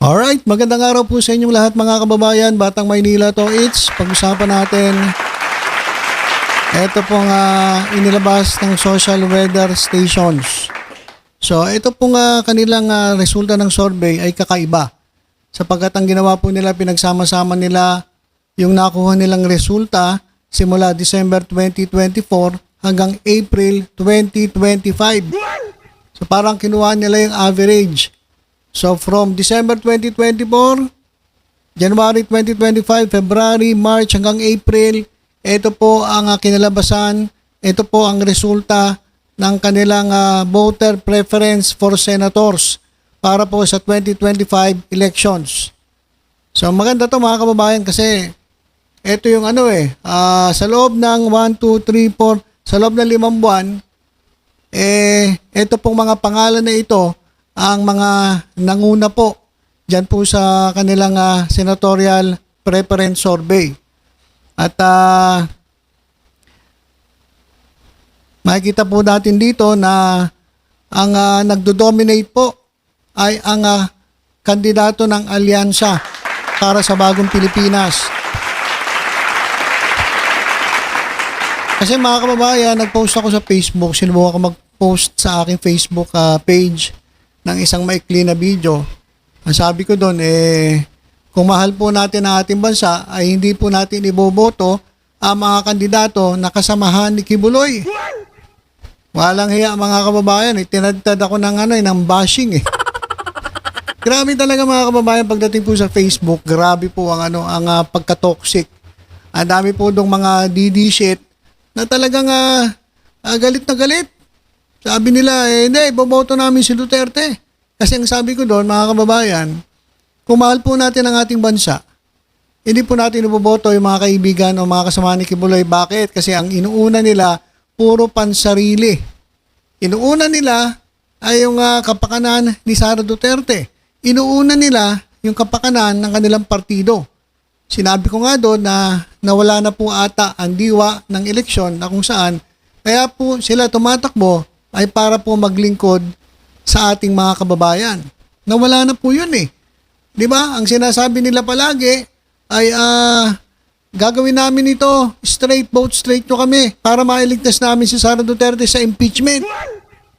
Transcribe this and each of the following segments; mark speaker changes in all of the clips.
Speaker 1: Alright, magandang araw po sa inyong lahat mga kababayan. Batang Maynila to, pag-usapan natin. Ito pong inilabas ng social weather stations. So ito pong kanilang resulta ng survey ay kakaiba. Sapagkat ang ginawa po nila, pinagsama-sama nila yung nakuha nilang resulta simula December 2024 hanggang April 2025. So parang kinuha nila yung average. So from December 2024, January 2025, February, March hanggang April, ito po ang kinalabasan, ito po ang resulta ng kanilang voter preference for senators para po sa 2025 elections. So maganda to mga kababayan kasi ito yung sa loob ng 1, 2, 3, 4, sa loob ng 5 buwan, ito pong mga pangalan na ito ang mga nanguna po dyan po sa kanilang senatorial preference survey. At makikita po natin dito na ang nagdo-dominate po ay ang kandidato ng alyansa para sa bagong Pilipinas. Kasi mga kababayan, nag-post ako sa Facebook, sinubukan ko mag-post sa aking Facebook page ng isang maikli na video. Ang sabi ko doon, kung mahal po natin ang ating bansa, ay hindi po natin iboboto ang mga kandidato na kasamahan ni Kibuloy. Walang hiya mga kababayan, tinadtad ako ng bashing . Grabe talaga mga kababayan pagdating po sa Facebook, grabe po ang pagka-toxic. Ang dami po dong mga DD shit na talagang galit na galit. Sabi nila, hindi, iboboto namin si Duterte. Kasi ang sabi ko doon, mga kababayan, kung mahal po natin ang ating bansa, hindi po natin iboboto yung mga kaibigan o mga kasama ni Kibuloy. Bakit? Kasi ang inuuna nila, puro pansarili. Inuuna nila ay yung kapakanan ni Sara Duterte. Inuuna nila yung kapakanan ng kanilang partido. Sinabi ko nga doon na nawala na po ata ang diwa ng eleksyon na kung saan, kaya po sila tumatakbo ay para po maglingkod sa ating mga kababayan. Nawala na po yun . Di ba? Ang sinasabi nila palagi ay gagawin namin ito, straight vote, straight nyo kami para mailigtas namin si Sara Duterte sa impeachment.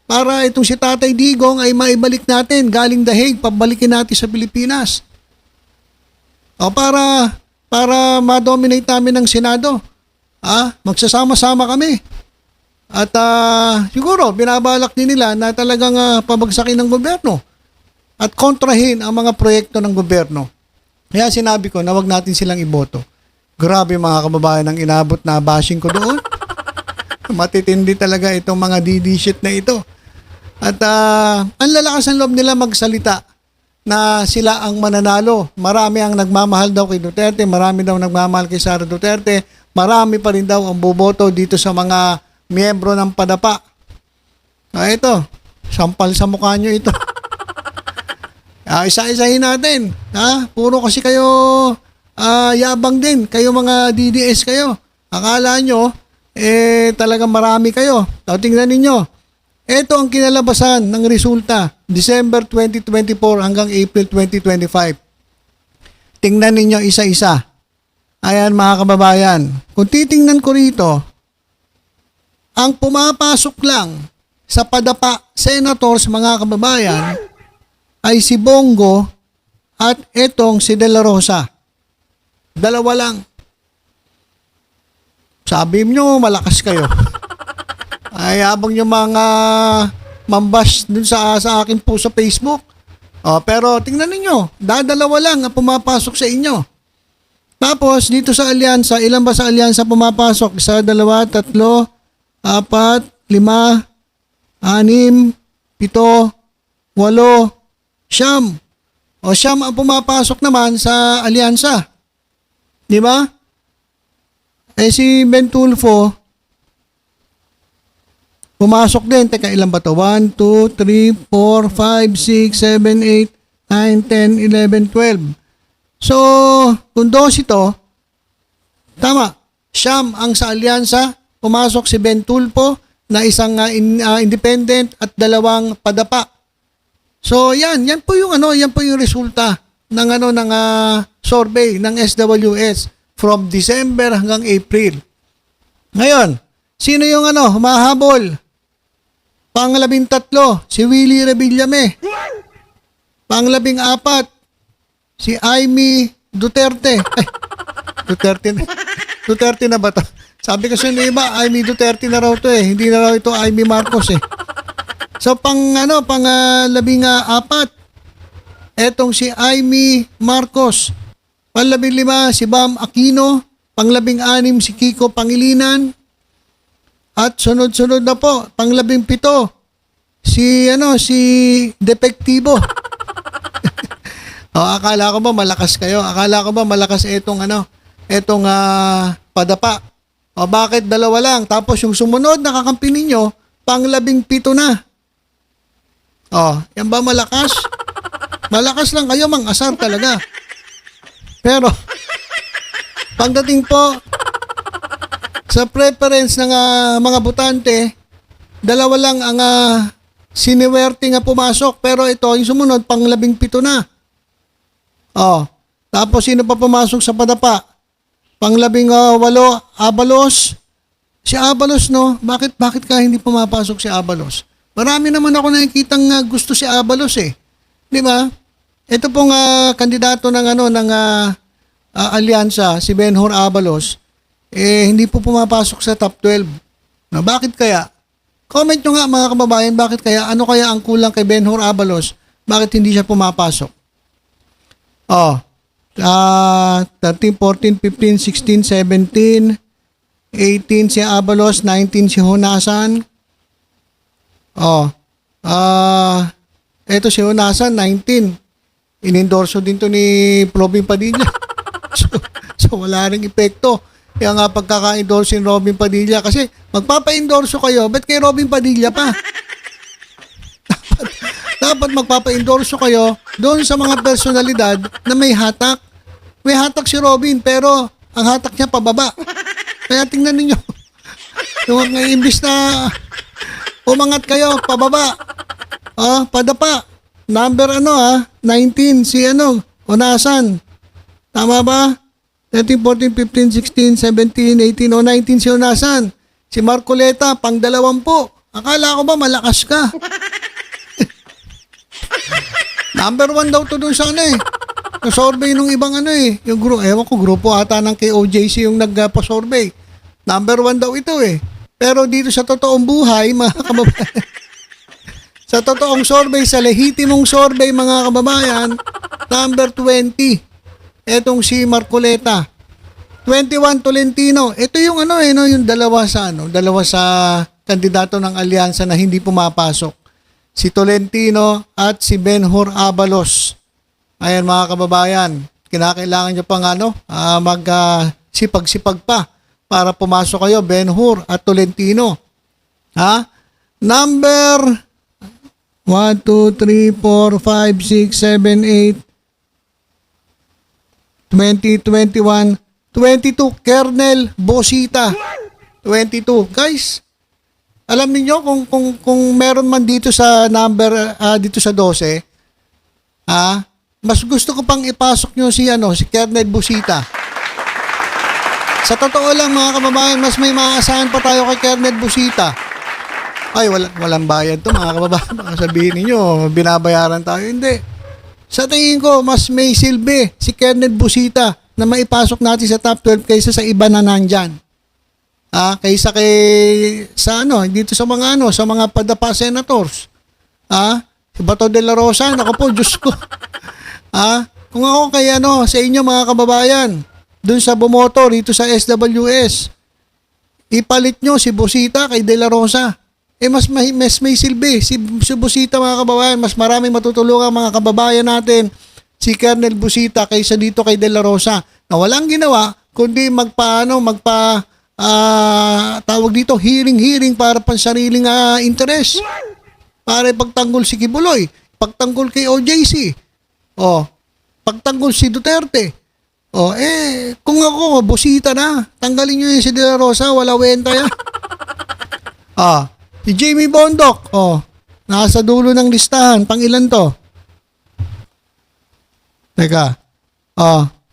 Speaker 1: Para itong si Tatay Digong ay maibalik natin galing The Hague, pabalikin natin sa Pilipinas. O para ma-dominate namin ng Senado. Magsasama-sama kami. At siguro binabalak din nila na talagang pabagsakin ng gobyerno at kontrahin ang mga proyekto ng gobyerno. Kaya sinabi ko na wag natin silang iboto. Grabe mga kababayan ang inabot na bashing ko doon. Matitindi talaga itong mga DD shit na ito. At ang lalakas ng loob nila magsalita na sila ang mananalo. Marami ang nagmamahal daw kay Duterte, marami daw nagmamahal kay Sara Duterte, marami pa rin daw ang boboto dito sa mga miyembro ng PADAPA. Ito, sampal sa mukha nyo ito. Isa-isahin natin. Puro kasi kayo yabang din. Kayo mga DDS kayo. Akala nyo, talagang marami kayo. Tingnan ninyo. Ito ang kinalabasan ng resulta. December 2024 hanggang April 2025. Tingnan ninyo isa-isa. Ayan mga kababayan. Kung titingnan ko rito, ang pumapasok lang sa PADAPA senators mga kababayan ay si Bongo at etong si De La Rosa. Dalawa lang. Sabi nyo, malakas kayo. Ay habang yung mga mambash dun sa akin po sa Facebook. Pero tingnan ninyo, dalawa lang ang pumapasok sa inyo. Tapos dito sa alyansa, ilan ba sa alyansa pumapasok? 1, 2, 3, 4, 5, 6, 7, 8, 8, 9. Siyam ang pumapasok naman sa alyansa. Di ba? Si Ben Tulfo, pumasok din. Teka, ilan ba ito? 1, 2, 3, 4, 5, 6, 7, 8, 9, 10, 11, 12. So, kung 12 ito, tama. Siyam ang sa alyansa. Pumasok si Ben Tulfo na isang independent at 2 PADAPA. So yan po yung resulta ng survey ng SWS from December hanggang April. Ngayon, sino yung humahabol? Pang-13, si Willie Revillame. Pang-14, si Amy Duterte. Ay, Duterte na ba to? Sabi kasi ng iba, Amy Duterte na raw to eh. Hindi na raw ito Amy Marcos eh. So pang-14, etong si Amy Marcos. Pang-15, si Bam Aquino. Pang-16, si Kiko Pangilinan. At sunod-sunod na po, pang-17, si Depektibo. Akala ko ba malakas kayo? Akala ko ba malakas etong padapa? Bakit dalawa lang? Tapos yung sumunod na kakampi ninyo, pang-17 na. Yan ba malakas? Malakas lang kayo, mang-asar talaga. Pero, pagdating po sa preference ng mga botante, dalawa lang ang siniwerte nga pumasok. Pero ito, yung sumunod, pang-17 na. Tapos sino pa pumasok sa padapa? Pang-18, Abalos. Si Abalos, no? Bakit ka hindi pumapasok si Abalos? Marami naman ako nakikitang gusto si Abalos eh. Di ba? Ito pong kandidato ng alyansa, si Benhur Abalos, hindi po pumapasok sa top 12. No, bakit kaya? Comment nyo nga mga kababayan, bakit kaya? Ano kaya ang kulang kay Benhur Abalos? Bakit hindi siya pumapasok? 13, 14, 15, 16, 17, 18 si Abalos, 19 si Honasan. Ito si Honasan, 19. Inendorso din to ni Robin Padilla. so wala ring epekto. Kaya nga pagkaka-endorso ni Robin Padilla kasi magpapa-endorso kayo, ba't kay Robin Padilla pa? Dapat magpapa-endorso kayo doon sa mga personalidad na may hatak. May hatak si Robin pero ang hatak niya pababa. Kaya tingnan ninyo. Yung imbis na umangat kayo pababa. Padapa. Number 19 si Honasan. Tama ba? 13, 14, 15, 16, 17, 18, 19 si Honasan. Si Marcoleta pang-20. Akala ko ba malakas ka? Number 1 daw to doon sa yung survey nung ibang yung grupo ata ng KOJC yung nagpa-survey. Number 1 daw ito eh. Pero dito sa totoong buhay, mga kababayan, sa totoong survey, sa lehitimong survey, mga kababayan, number 20, etong si Marcoleta. 21, Tolentino. Ito yung yung dalawa sa kandidato ng alyansa na hindi pumapasok. Si Tolentino at si Benhur Abalos. Ayan mga kababayan, kinakailangan nyo pang sipag-sipag pa para pumasok kayo, Benhur at Tolentino. Number 1, 2, 3, 4, 5, 6, 7, 8, 20, 21, 22, Kernel Bosita. 22. Guys, alam niyo kung meron man dito sa number dito sa 12, mas gusto ko pang ipasok nyo si Kernel Bosita. Sa totoo lang mga kababayan, mas may maaasahan pa tayo kay Kernel Bosita. Ay, walang bayad to mga kababayan. Baka sabihin niyo, binabayaran tayo. Hindi. Sa tingin ko, mas may silbi si Kernel Bosita na maipasok natin sa top 12 kaysa sa iba na nandyan. Kaysa dito sa mga padapa senators. Si Bato de la Rosa, naku po, Diyos ko. Kung ako kay sa inyo mga kababayan, dun sa bumoto rito sa SWS, ipalit nyo si Bosita kay De La Rosa. Mas may silbi. Si Bosita mga kababayan, mas maraming matutulungan mga kababayan natin si Kernel Bosita kaysa dito kay De La Rosa na walang ginawa kundi tawag dito, hearing para pansariling interes. Para ipagtanggol si Kibuloy, pagtanggol kay OJC, pagtanggol si Duterte. Kung ako, Bosita na, tanggalin nyo yung si De La Rosa, wala wenta yan. Si Jamie Bondoc, nasa dulo ng listahan, pang ilan to? Teka.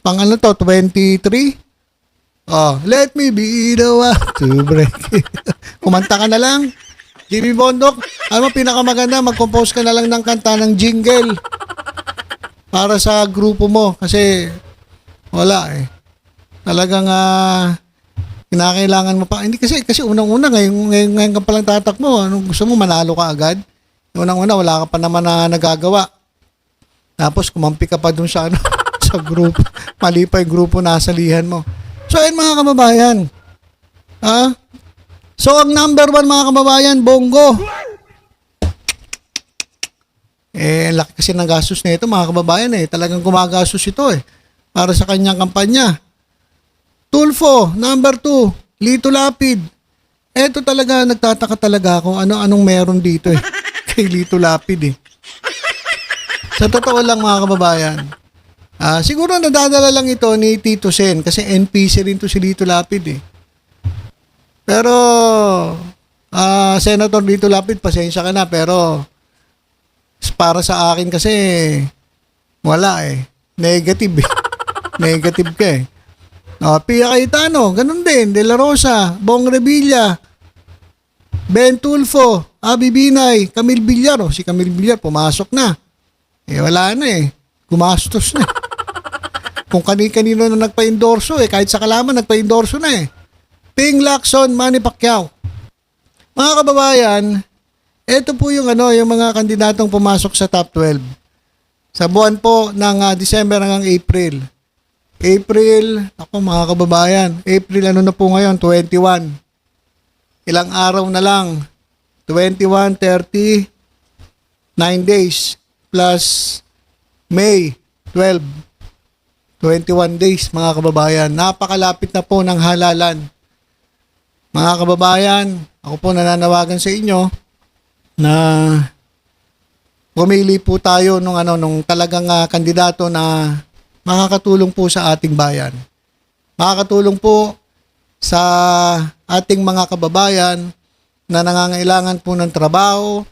Speaker 1: Pang ano to? 23? Let me be the one to break it. Kumanta ka na lang. Jimmy Bondok, alam mo, pinakamaganda, mag-compose ka na lang ng kanta ng jingle para sa grupo mo. Kasi, wala eh. Talagang, kinakailangan mo pa. Hindi kasi unang-una, ngayon ka palang tatakbo. Anong gusto mo, manalo ka agad? Unang-una, wala ka pa naman na nagagawa. Tapos, kumampi ka pa dun sa, sa grupo. Mali pa yung grupo na salihan mo. So, ayun mga kababayan. So, ang number 1 mga kababayan, Bongo. Laki kasi ng gastos na ito mga kababayan eh. Talagang gumagastos ito eh. Para sa kanyang kampanya. Tulfo, number 2, Lito Lapid. Ito talaga, nagtataka talaga ako anong meron dito eh. Kay Lito Lapid eh. Sa totoo lang mga kababayan. Siguro nadadala lang ito ni Tito Sen kasi NPC rin to si Lito Lapid eh. Pero, Senator Lito Lapid, pasensya ka na pero para sa akin kasi wala eh. Negative eh. Negative ka eh. Pia Cayetano, ganun din. De La Rosa, Bong Revilla, Ben Tulfo, Abby Binay, Camille Villar. Si Camille Villar, pumasok na. Wala na eh. Gumastos na. Kung kanino na nagpa-endorso eh. Kahit sa Kalaman, nagpa-endorso na eh. Ping Lacson, Manny Pacquiao. Mga kababayan, ito po yung mga kandidatong pumasok sa top 12. Sa buwan po ng December hanggang April. Ako mga kababayan, April na po ngayon, 21. Ilang araw na lang. 21, 30, 9 days plus May 12. 21 days mga kababayan. Napakalapit na po ng halalan. Mga kababayan, ako po nananawagan sa inyo na pumili po tayo nung talagang kandidato na makakatulong po sa ating bayan. Makakatulong po sa ating mga kababayan na nangangailangan po ng trabaho.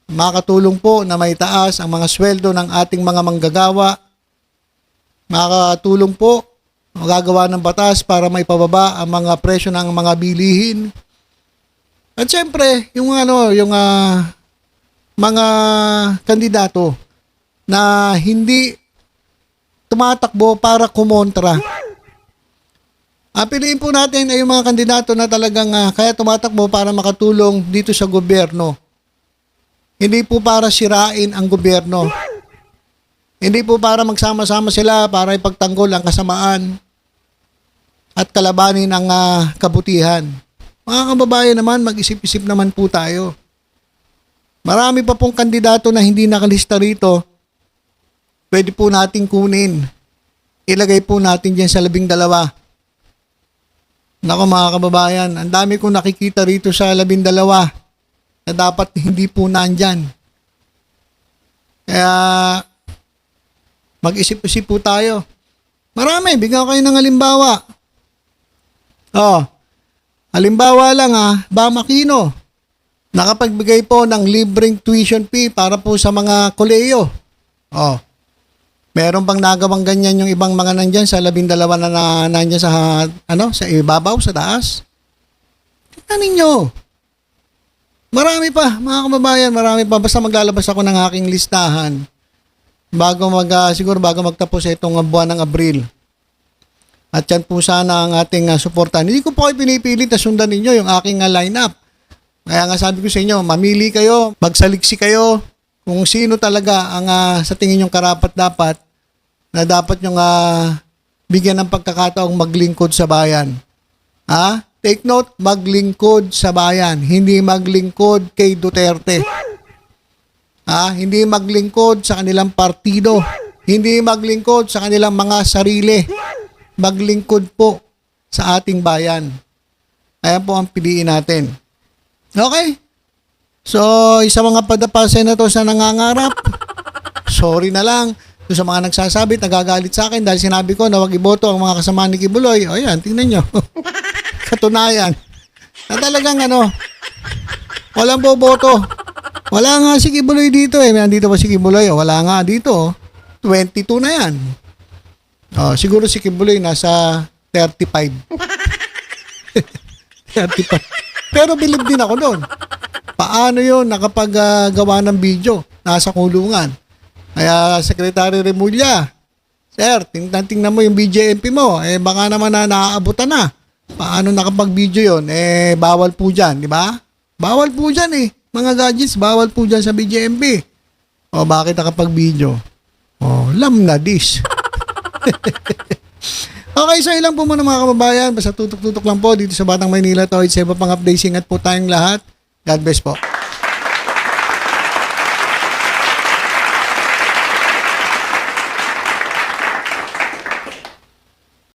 Speaker 1: Makakatulong po na maitaas ang mga sweldo ng ating mga manggagawa. Makakatulong po magagawa ng batas para maipababa ang mga presyo ng mga bilihin. At syempre, yung mga kandidato na hindi tumatakbo para kumontra. Piliin po natin ay yung mga kandidato na talagang kaya tumatakbo para makatulong dito sa gobyerno. Hindi po para sirain ang gobyerno. Hindi po para magsama-sama sila para ipagtanggol ang kasamaan at kalabanin ang kabutihan. Mga kababayan naman, mag-isip-isip naman po tayo. Marami pa pong kandidato na hindi nakalista rito. Pwede po nating kunin. Ilagay po natin dyan sa 12. Nako mga kababayan, ang dami kong nakikita rito sa 12 na dapat hindi po nandyan. Kaya mag-isip-isip po tayo. Marami, bigyan ko kayo ng halimbawa. Halimbawa lang Bam Aquino. Nakapagbigay po ng libreng tuition fee para po sa mga koleyo. Meron bang nagawang ganyan yung ibang mga nandyan sa 12 na nandyan sa, sa ibabaw, sa taas? Tignan ninyo. Marami pa, mga kababayan, marami pa. Basta maglalabas ako ng aking listahan siguro bago magtapos itong buwan ng Abril. At yan po sana ang ating suportahan. Hindi ko po kayo pinipilit na sundan ninyo yung aking lineup. Kaya nga sabi ko sa inyo, mamili kayo, magsaliksi kayo kung sino talaga ang sa tingin yung karapat-dapat na dapat yung bigyan ng pagkakataong maglingkod sa bayan. Take note, maglingkod sa bayan, hindi maglingkod kay Duterte. Hindi maglingkod sa kanilang partido, hindi maglingkod sa kanilang mga sarili. Maglingkod po sa ating bayan. Ayan po ang piliin natin. Okay? So, isa mga padapasen na to sa nangangarap. Sorry na lang. Sa mga nagsasabi, nagagalit sa akin dahil sinabi ko na wag iboto ang mga kasama ni Kibuloy. O yan, tingnan nyo. Katunayan. Na talagang walang boboto. Wala nga si Kibuloy dito eh. Nandito ba si Kibuloy? Wala nga dito. 22 na yan. Siguro si Kibuloy nasa 35. 35. Pero believe din ako doon. Paano yun nakapag-gawa ng video? Nasa kulungan. Kaya Secretary Remulla, sir, tingnan mo yung BJMP mo. Baka naman na naaabutan na. Paano nakapag-video yun? Bawal po dyan, di ba? Bawal po dyan Mga gadgets, bawal po dyan sa BJMP. Bakit nakapag-video? Lam na this. Okay, so ilang po muna mga kababayan. Basta tutok-tutok lang po dito sa Batang Maynila. Sa iba pang updates, ingat po tayong lahat. God bless po.